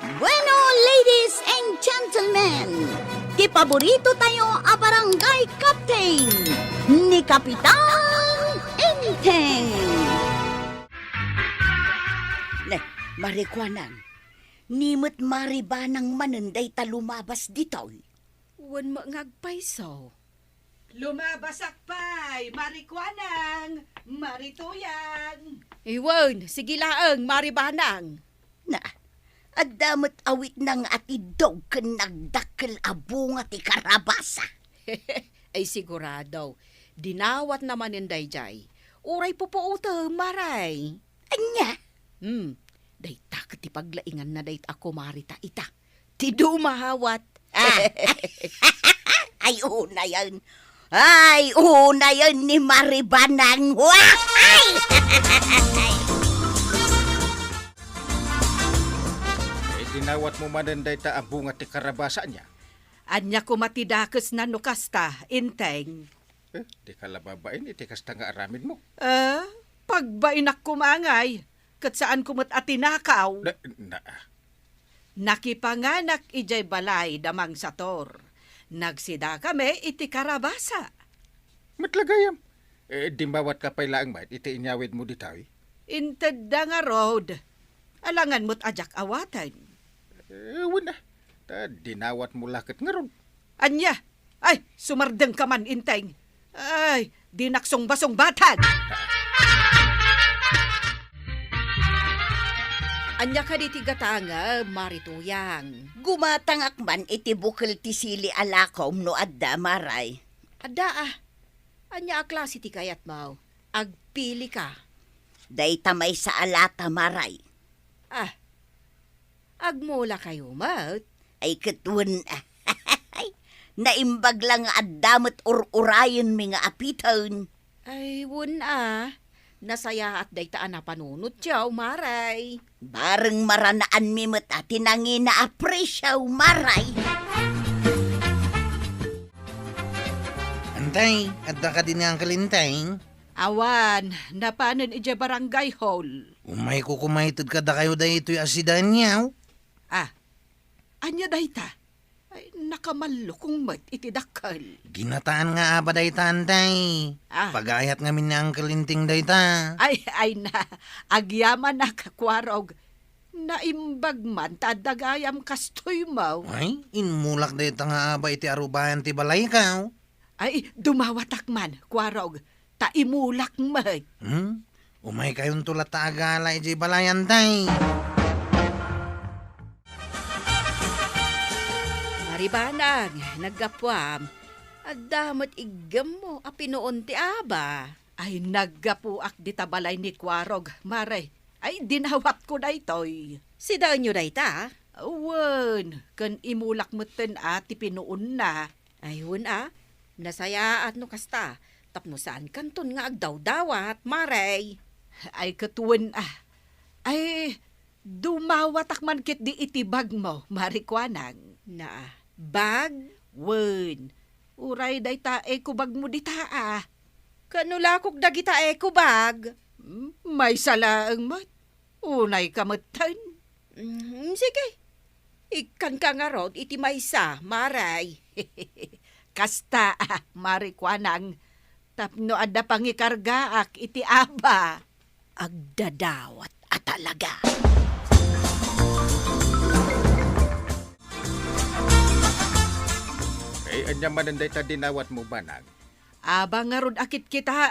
Bueno, ladies and gentlemen, di paborito tayo a barangay captain ni Kapitan Enteng. Ne, marikwanan, nimot maribanang manunday ta lumabas dito. Wan maangagpayso. Lumabas akpay, marikwanang, marituyan. Iwan, sige laang, maribanang. Na, adamot awit ng atidog ken nagdakkel abunga ti karabasa. Ay sigurado, dinawat naman yung dayjay. Uray po po uto, maray. Anya? Dayta ti paglaingan na dayt ako marita ita. Ti dumahawat. Ay, una yan. Ay, una yan ni Maribanang. Ay! Dinawat mo mananday ta ang bunga ti karabasa niya. Anya ko matidakes na nukasta, inteng. Di ka lababain, iti kasta nga aramid mo. Pagbainak kumangay, kat saan kumot atinakaw. Nakipanganak ijay balay damang sator. Nagsida kami iti karabasa. Matlagayam. Di mawat ka pay laang mayt, iti inyawid mo ditawi. Inted da nga road. Alangan mo't ajak awatan. Wala. Dinawat mo lakit nga ron. Anya, ay, sumardeng ka man, inteng. Ay, dinaksong-basong batan. Anya ka di tigatanga, marituyang. Gumatangak man iti bukal ti sili alakom no adda maray. Ada anya a klase ti kayat mo. Agpili ka. Day tamay sa alata maray. Agmula kayo, mat. Ay katun. Naimbag lang nga addamot urayan mi nga apiton. Ay, wun Nasaya at daytaan na panunot siyaw, maray. Bareng maranaan mi mat atinangi na apresyaw maray. Antay, adda ka din ang kalintay. Awan, napanan ija barangay hall. Umay ko kumaitod ka da kayo da ito'y asidan niyaw. Anya dayta? Ay, nakamallo kong mat itidakal. Ginataan nga aba day tantay. Pagayat nga min ang kalinting day ta. Ay na, agyaman na kakwarog. Naimbag man, tadagayam kastoy mo. Ay, inmulak day ta nga aba iti arubahan ti balay ka. Ay, dumawatak man, kwarog. Taimulak mat. Umay kayong tulat ta agala iti balayan tay. Maribanang, naggapwam. Adamot igam mo, apinoon ti aba. Ay, naggapuak di tabalay ni kwarog, maray. Ay, dinawat ko na ito'y. Sidaan nyo dayta? Awan, kan imulak mo ten ti pinuon na. Ayun nasaya at no kasta. Tapno saan kanton nga agdaw-dawat, maray. Ay, katuwan Ay, dumawatak man kit di itibag mo, marikwanang. Bag? Wen, uray day tae kubag mo di taa. Kanulakok dagita kubag. May salaang mat. Unay kamatan. Sige. Ikan ka nga rod, iti maysa, maray. Kasta, marikwanang. Tapno adda pangikargaak iti aba. Agdadawat at talaga. Anya mananday ta dinawat mo banag. Aba nga rod akit kita,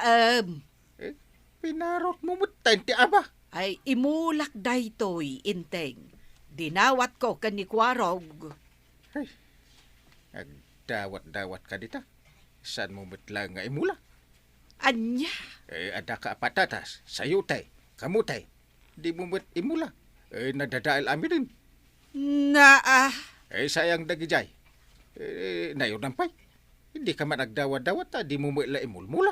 Pinarot mo mutayin ti aba. ay imulak daytoy, inteng. Dinawat ko kanikwarog. Agdawat-dawat ka dita. Saan mo matlang nga imula? Anya? Ada ka patatas, sayutay, kamutay. Di mo mat imula. Nadadaal amin din. Sayang dagijay. Nayon nampay. Hindi ka man nagdawat-dawat di mo matla imulmula.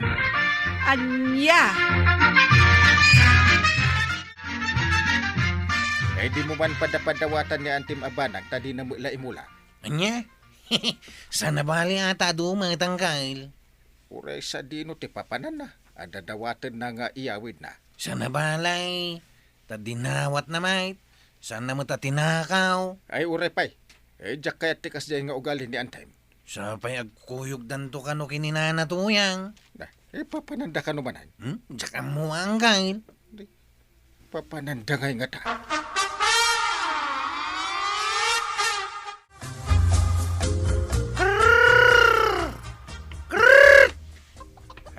Anya? Di mo man padapadawatan ni Antim Abanag di na matla imula. Anya? Sana bali ata do mga tangkail. Uray sa dino ti papanan na. Ada dawatan na nga iyawid na. Sana balay. Tadinawat na may. Saan naman ta tinakaw? Ay uray pay. Jak kaya tikas dyan nga ugali ni Antay. Sa pay agkuyog danto kano kininana tuyang. Na, papananda ka numanan. Diyak mo ang kain. Papananda ngay nga ta.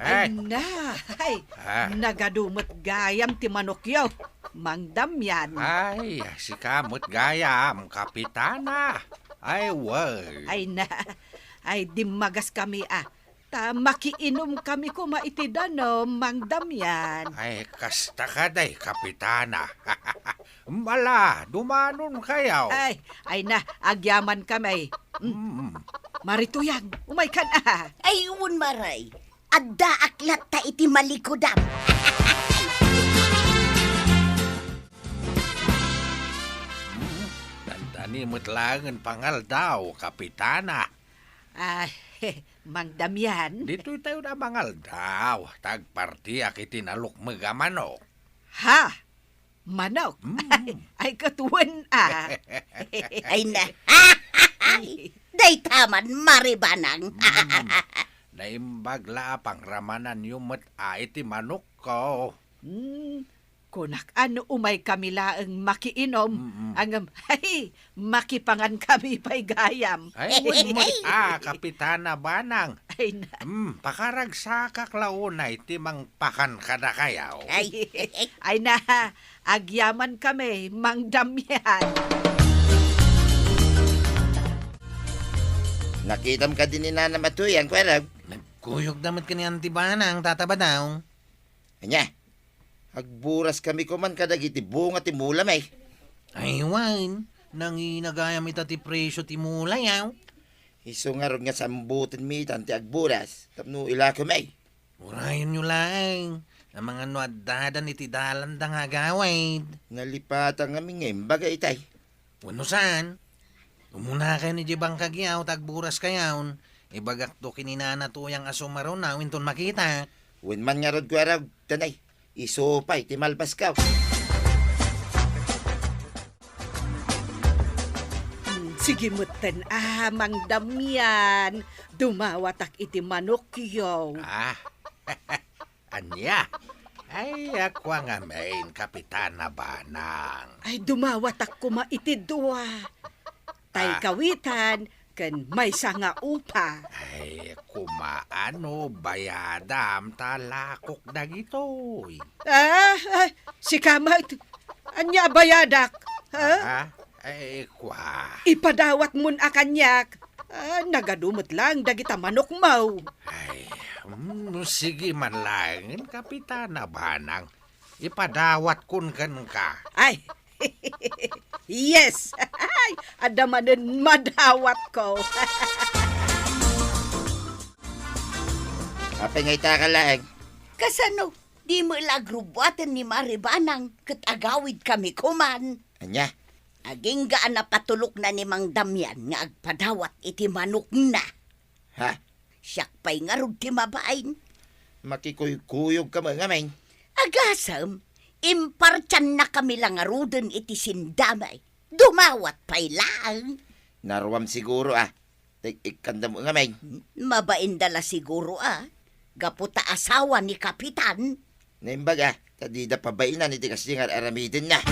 Ay na, ay, nagadumot gayam ti manokyaw. Mang Damian. Ay, si kamot gayam, kapitana. Ay, way. Ay na, ay dimagas kami Ta makiinom kami ko maitidano, Mang Damian. Ay, kasta ka day, kapitana. Mala, dumanon kayaw. Ay na, agyaman kami. Marituyan, umay ka na. Ayun maray, adda aklat ta iti malikodam. Tandani mo't langan pangal daw, kapitana. Ay, Mang Damian. Dito'y tayo na mangal daw. Tagparti akitinalok magamano. Ha? Manok? Ay katuwan Ay na, day taman maribanang. Naimbagla pang ramanan yung mat iti manok ko. Kunak ano umay kami laang makiinom. Ang makipangan kami pa'y gayam. Ay, kapitana banang. Ay na. Pakaragsakak launay timang pakan kada kayaw. Ay na, agyaman kami, Mang Damian. Nakitam ka din ni Nana Matuyan, kwerag. Nagkuyog damat ka ni Antibanang tataba daw. Anya, agburas kami ko man kadagiti bunga ti mula may. Ay wan, nanginagayam ita ti presyo ti mula yaw. Iso nga ron nga sambutin mi tanti agburas. Tapno ila ko may. Urayon nyo lang. Ang mga nuadadan iti dalan da nga gawid. Nalipatan nga mingim baga itay. Wano saan? Umuna kayo ni Jibang kagyaw, tagburas kayaw. Ibagak to kininana tuyang asumaro na, winton makita. Wen man nga ron kwerag, tanay. Iso pa'y ti malpas ka. Sige mutan, Mang Damian. Dumawatak iti manokyo. Anya? Ay, ako nga main, kapitana banang. Ay dumawatak ko maitidwa. Tay kawitan, kan may sanga upa. Ay, kumaano, bayadam, talakok dagitoy. Si Kamat, anya bayadak. Ha? Ay, kwa. Ipadawat mun akanyak. Nagadumot lang, dagita manok mau. Ay, sige man lang, kapitana banang. Ipadawat kun kan ka. Ay, yes. Ay, adamanin madawat ko. Apay nga ita ka lang. Kasano, di mo ilagrubwatan ni maribanang katagawid kami kuman. Anya, Aging gaan na patulok na ni Mang Damian nga agpadawat iti manok na. ha? Siyak pa'y nga rod ti mabain. Makikuyog ka mga may. Agasam, impartyan na kami lang aruden iti sindamay. Dumawat pa'y lang. Naruam siguro Ikanda mo nga may. Mabain dala siguro Gaputa asawa ni Kapitan. Naimbaga, tadida pabainan iti kasi nga aramidin na.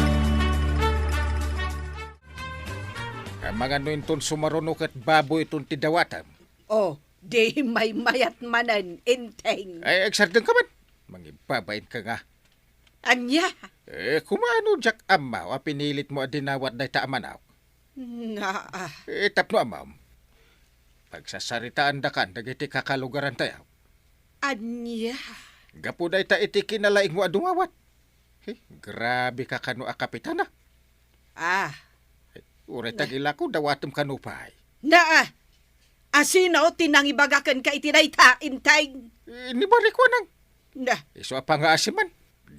Ang mga nuinton sumarunok at baboy itong tidawatam. Oh, di may mayat manan, inteng. Ay, eksardeng ka man. Mangibabayin ka nga. Anya? Kumano jak amaw, pinilit mo adinawat na itaamanaw. Nga, Tapno amaw. Pagsasaritaan da kan, dagiti kakalugaran tayo. anya? Gapo da ita iti kinalaing mo adungawat. Grabe ka kano kapitana. Uray tagila ko dawatom kanupay. Asino tinangibagakan ka itinayta, inteng. Ni bari ko nang. Na, Iso pa nga asiman.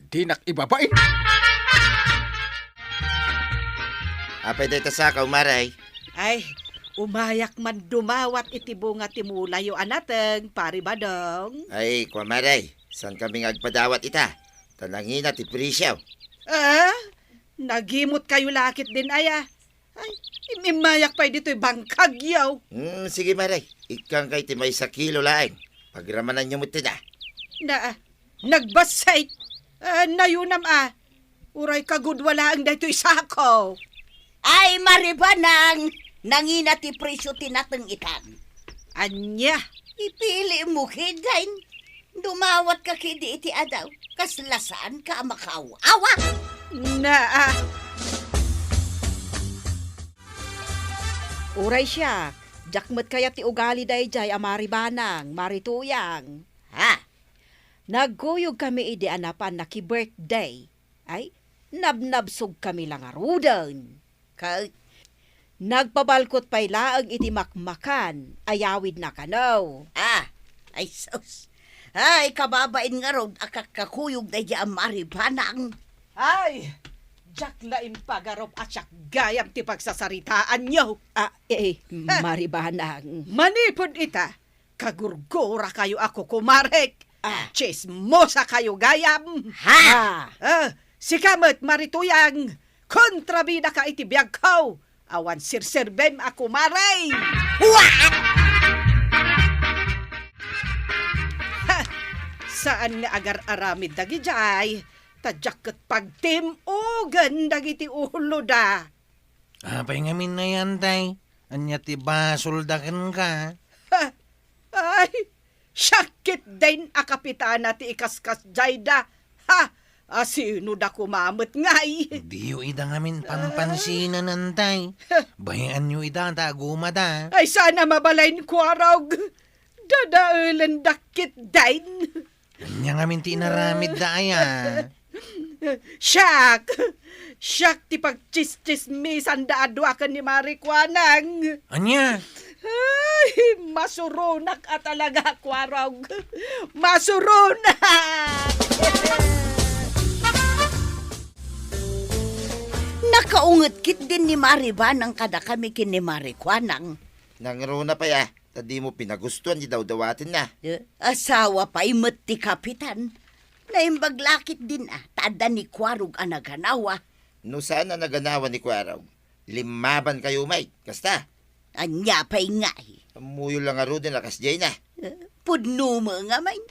Di nak ibabain. Apay da ita sa ka umaray. ay, umayak man dumawat iti bunga timulayo anateng, pari badong. Ay, kwa maray. San kami nga agpadawat ita? Tanangin ti prisyaw. Nagimot kayo lakit din, aya. Ay, imimayak pa dito'y bangkag yaw. Sige, Maray. Ikang kay timay sa kilo laing. Pagramanan niyo mo tina. Nagbasay. Nayunam Uray kagudwala ang dito'y sako. Ay, maribanang, nangina ti presyo tinatang itan. Anya. Ipili mo kidain. Dumawat ka kidi iti adaw. Kaslasaan ka makawawa. Uray siya, jakmet kaya ti ugali dayjay amari banang, marituyang. Ha? Nagkuyog kami idi anapan na ki-birthday. Ay, nabnabsog kami lang arudan. Nagpabalkot pa'y laang iti makmakan, ayawid na kanaw. Ay sus. Ay, kababain nga rod, akakakuyog na di amari banang. Ay, jaklain pagarop at siyak gayam ti pagsasaritaan nyo. Maribanang. Manipod ita, kagurgura kayo ako kumarek. Chismosa kayo gayam. Ha? Si Kamot marituyang, kontrabida ka iti biyagkaw. Awan sirserbem ako maray. Saan nga agar-aramid dagi jay? Tadyaket pagtim o gandagiti ulo da. Apay ngamin na yan, tay. Anya ti basuldakan ka. Ay, syakit din a kapitana ti ikaskas jayda. Sino da kumamot ngay? Di yu ida ngamin pampansinan antay. Bayan yu ida taguma da. Ay, sana mabalain ko araw. Dadaulan dakit din. Anya ngamin ti naramid da aya. Siyak ti pagchis-chismisan da adwa ka ni Marikwanang. Anya? Ay, masurunak at talaga, kwarog. Masurunak! Nakaunget kit din ni Maribanang kada kami kin ni Marikwanang. Nangruna pa ya. Tadi mo pinagustuhan di daw-dawatin na. Asawa pa imot ti kapitan. Naimbaglakit din tada ni Kwarog anaganawa. No saan na naganawa ni Kwaraw? Limaban kayo, mate. Kasta. Anya pa'y nga Amuyo lang aro din lakas jay na. Pudno mo nga may.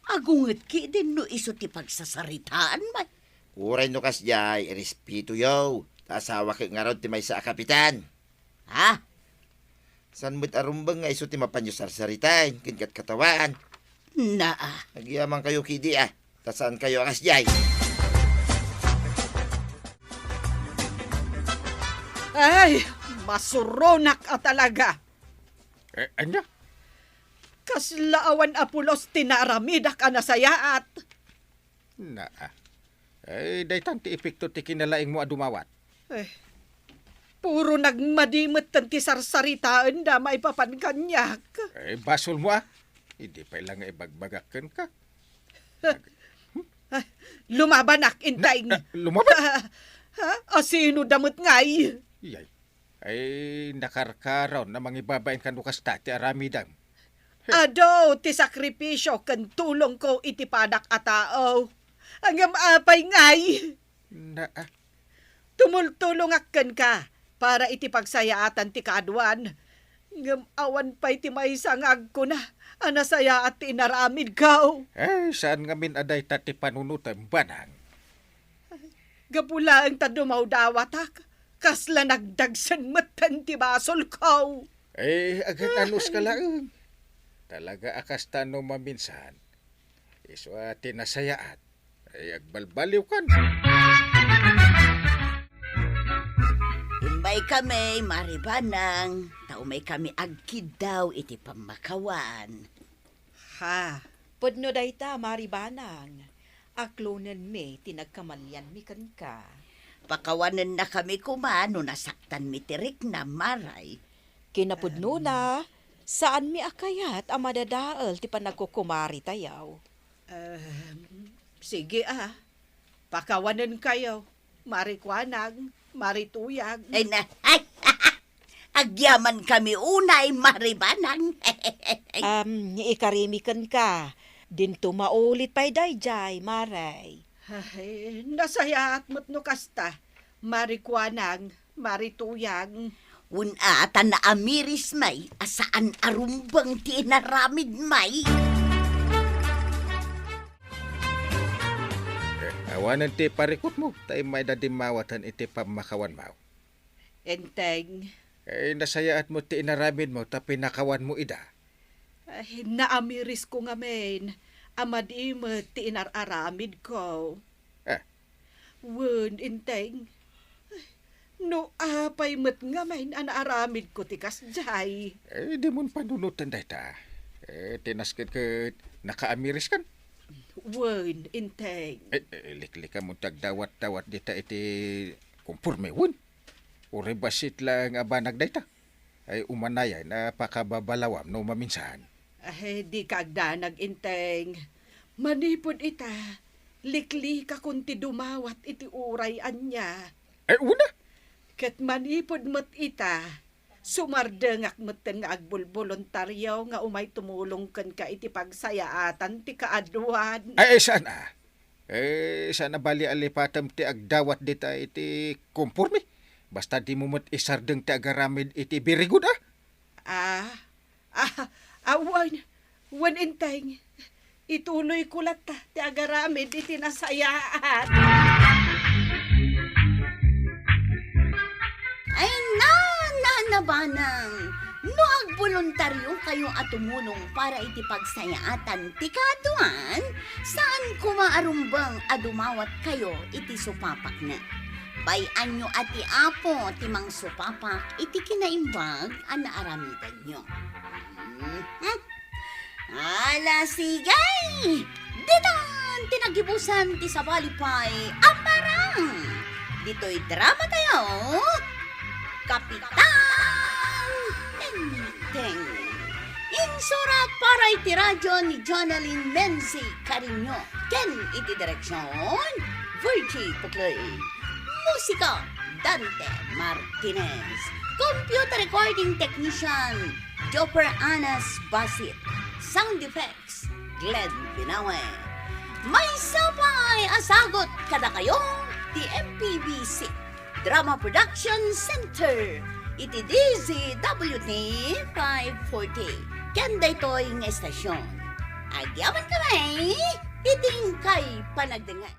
Agunget ki din no iso ti pagsasaritaan may. Uray no kas jay, respeto yo. Asawa ka nga ro ti may sa kapitan. Ha? San mo't arumbang nga iso ti mapanyo sarsaritain, kinkat katawaan. Nagyamang kayo kidi Tasaan kayo akas jay. Ay, masurunak at talaga. Anya? Kaslaawan apulos tinaramidak ka na sayaat. Daytan ti epekto ti kinalaing mo adumawat. Puro nagmadimot ti sarsaritaan da may papankanyak. Basol mo Hindi pa lang ibagbagakan ka. Lumabanak, intay. Lumaban? Sino damot ngay? Yay. Ay, nakarkaraw na mangibabain ka nukas ti aramidang. Ado, ti sakripisyo kan tulong ko iti padak a tao. Ang apay ngay. Tumultulong akken ka para iti pagsayaatan ti kaadwan. Ngam awan pa'y ti may sangag ko na. Anasaya at inaramid ka. Saan ngamin aday tati panunutan banang? Gapula ang tadumaw dawatak. Kasla nagdagsan matan ti basol ko. Agad anus ka lang. Talaga akas tano maminsan. Iso ati nasayaat. Agbalbaliw kan. Imbay kami, Maribanang. Taumay kami agkid daw iti pamakawan. Pudno dayta, Maribanang. Aklonen mi, tinagkamalyan mi kan ka. Pakawanan na kami kumano nasaktan mi tirik na maray. Kinapudno na, saan mi akayat ang madadaal ti panagkukumari tayaw? Sige pakawanan kayo. Marikwanag, marituyag. Agyaman kami unay, Maribanang. Ikarimikan ka. Dinto maulit pa'y dayjay, maray. Nasayat mo't no kasta. Marikwanang, marituyang. Unata na amiris may, asaan arumbang ti inaramid may. Awanan ti parikot mo, tayo may dadimawatan iti pamakawan mo. Enteng, Nasayaat mo ti inaramid mo, ta pinakawan mo ida. naamiris ko nga men. Amadi mo ti inararamid ko. Ah. Wen, enteng. No, apay met nga men anaaramid ko ti kasjay. Di mo panunutan dahi ta. Tinaskit ka nakaamiris kan. Wen, enteng. Liklik ka mo tagdawat-dawat dita iti kumpurme wun. Uri basit lang abanag dahi ta. Ay umanayay na pakababalawam no maminsan. Di kagdanag, enteng. Manipod ita. Likli ka kunti dumawat iti uray anya. Una! Ket manipod met ita, sumardengak met nga agbulbolontaryo nga umay tumulong ken ka iti pagsayaatan ti kaaduan. Saan saan bali alipatam ti agdawat dita iti kumpurme. Basta di mo mat isardeng ti agaramid iti birigod Wan inteng. Ituloy kulat ta ti agaramid iti nasayaan. Ay nabanang. No agboluntaryo kayo at tumulong para iti pagsayaatan ti kaaduan, saan kumaarumbang adumawat kayo iti supapak na. Bayan nyo at apo ti mang supapak iti kinaimbag ang naaramidan nyo. Ala sigay! Ditan tinagibusan ti sabalipay amarang! Dito'y drama tayo! Kapitan Teng! Insurat para iti radyo ni Jonalyn Menzi Carino. Ken iti direksyon, Virgie Puclay. Musika, Dante Martinez. Computer recording technician, Jopper Anas Basit. Sound effects, Glenn Binawe. May sapay asagot kada kayo, ti MPBC Drama Production Center. Iti DZWT 540. Kanda ito'y nga estasyon. Agyaman kami, iting kay panagdangan.